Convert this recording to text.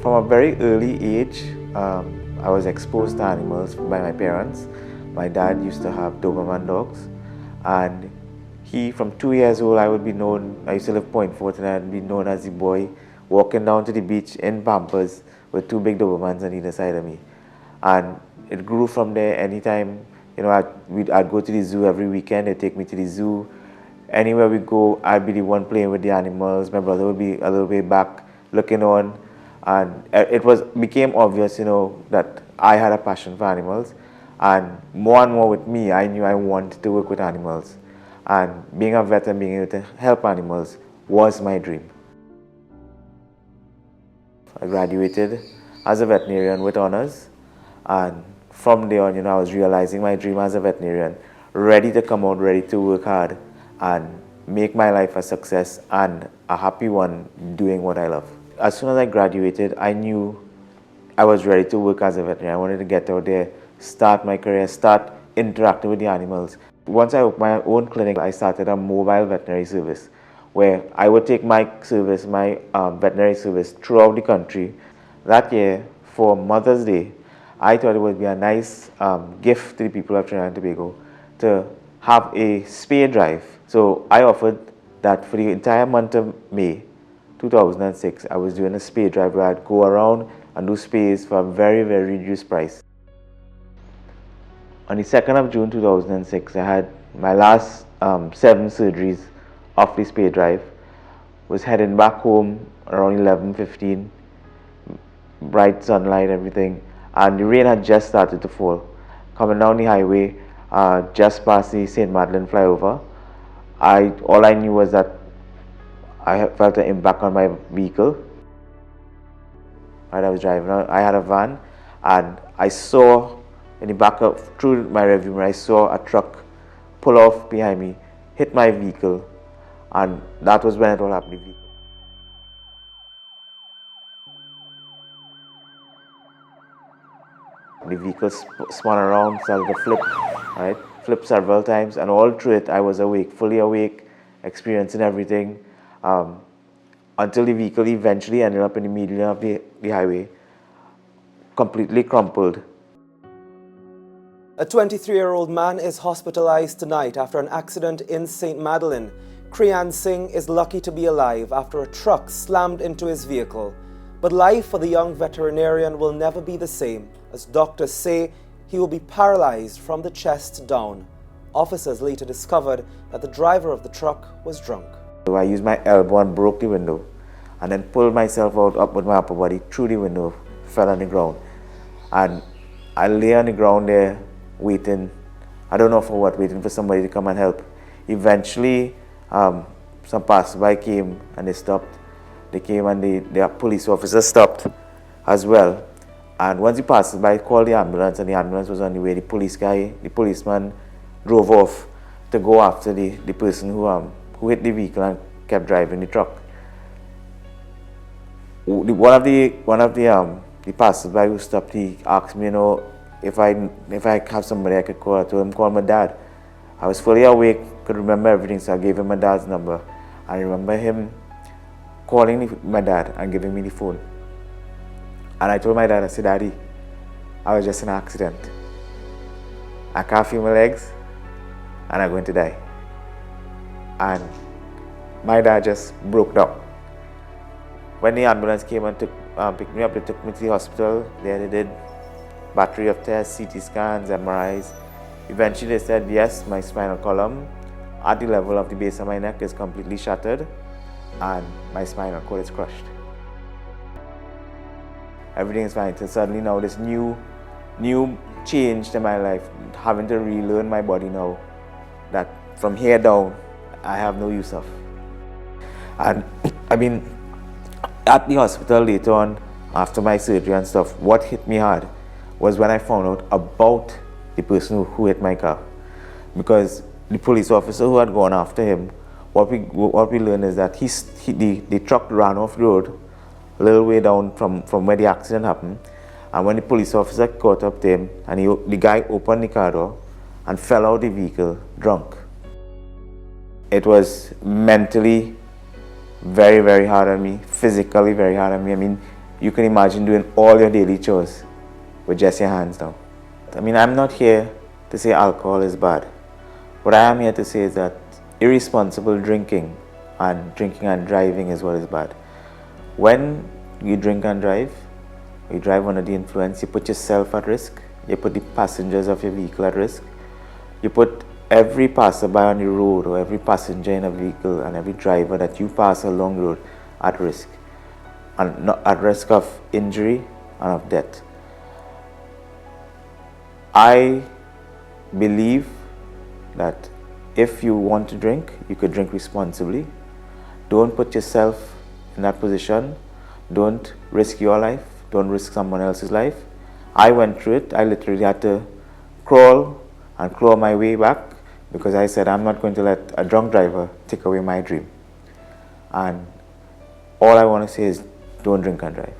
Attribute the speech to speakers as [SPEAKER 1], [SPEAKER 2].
[SPEAKER 1] From a very early age, I was exposed to animals by my parents. My dad used to have Doberman dogs, and from 2 years old, I used to live Point Fort, and I'd be known as the boy walking down to the beach in Pampers with two big Dobermans on either side of me. And it grew from there. Anytime, I'd go to the zoo every weekend. They'd take me to the zoo. Anywhere we go, I'd be the one playing with the animals. My brother would be a little way back looking on. And it became obvious, that I had a passion for animals. And more with me, I knew I wanted to work with animals. And being a vet and being able to help animals was my dream. I graduated as a veterinarian with honors. And from there on, I was realizing my dream as a veterinarian, ready to come out, ready to work hard and make my life a success and a happy one doing what I love. As soon as I graduated, I knew I was ready to work as a veterinarian. I wanted to get out there, start my career, start interacting with the animals. Once I opened my own clinic, I started a mobile veterinary service where I would take my veterinary service throughout the country. That year, for Mother's Day, I thought it would be a nice gift to the people of Trinidad and Tobago to have a spay drive. So I offered that for the entire month of May 2006, I was doing a spay drive where I'd go around and do spays for a very, very reduced price. On the 2nd of June 2006, I had my last 7 surgeries of the spay drive. Was heading back home around 11:15, bright sunlight, everything, and the rain had just started to fall. Coming down the highway, just past the St. Madeleine flyover, all I knew was that I felt an impact on my vehicle. I was driving. I had a van, and I saw in the back through my rearview mirror, I saw a truck pull off behind me, hit my vehicle, and that was when it all happened. The vehicle spun around, started to flip, right? Flipped several times, and all through it, I was awake, fully awake, experiencing everything, until the vehicle eventually ended up in the middle of the highway, completely crumpled.
[SPEAKER 2] A 23-year-old man is hospitalized tonight after an accident in St. Madeleine. Kriyaan Singh is lucky to be alive after a truck slammed into his vehicle. But life for the young veterinarian will never be the same, as doctors say he will be paralyzed from the chest down. Officers later discovered that the driver of the truck was drunk.
[SPEAKER 1] So I used my elbow and broke the window, and then pulled myself out up with my upper body through the window, fell on the ground. And I lay on the ground there waiting, I don't know for what, waiting for somebody to come and help. Eventually, some passersby came and they stopped. They came and the police officer stopped as well. And once the passersby called the ambulance and the ambulance was on the way, the policeman drove off to go after the person who hit the vehicle and kept driving the truck. One of the passersby who stopped, he asked me, if I have somebody I could call. I told him, call my dad. I was fully awake, could remember everything, so I gave him my dad's number. I remember him calling my dad and giving me the phone. And I told my dad, I said, Daddy, I was just in an accident. I can't feel my legs and I'm going to die. And my dad just broke down. When the ambulance came and picked me up, they took me to the hospital. There they did battery of tests, CT scans, MRIs. Eventually they said, yes, my spinal column at the level of the base of my neck is completely shattered and my spinal cord is crushed. Everything is fine. So suddenly now this new change to my life, having to relearn my body now, that from here down, I have no use of. And at the hospital later on, after my surgery and stuff, what hit me hard was when I found out about the person who hit my car. Because the police officer who had gone after him, what we learned is that the truck ran off the road a little way down from where the accident happened. And when the police officer caught up to him, and the guy opened the car door and fell out of the vehicle drunk. It was mentally very, very hard on me, physically very hard on me. I mean, you can imagine doing all your daily chores with just your hands down. I mean, I'm not here to say alcohol is bad. What I am here to say is that irresponsible drinking and driving is what is bad. When you drink and drive, you drive under the influence, you put yourself at risk, you put the passengers of your vehicle at risk, you put every passerby on the road or every passenger in a vehicle and every driver that you pass along the road at risk, and not at risk of injury and of death. I believe that if you want to drink, you could drink responsibly. Don't put yourself in that position. Don't risk your life. Don't risk someone else's life. I went through it. I literally had to crawl and claw my way back because I said I'm not going to let a drunk driver take away my dream. And all I want to say is don't drink and drive.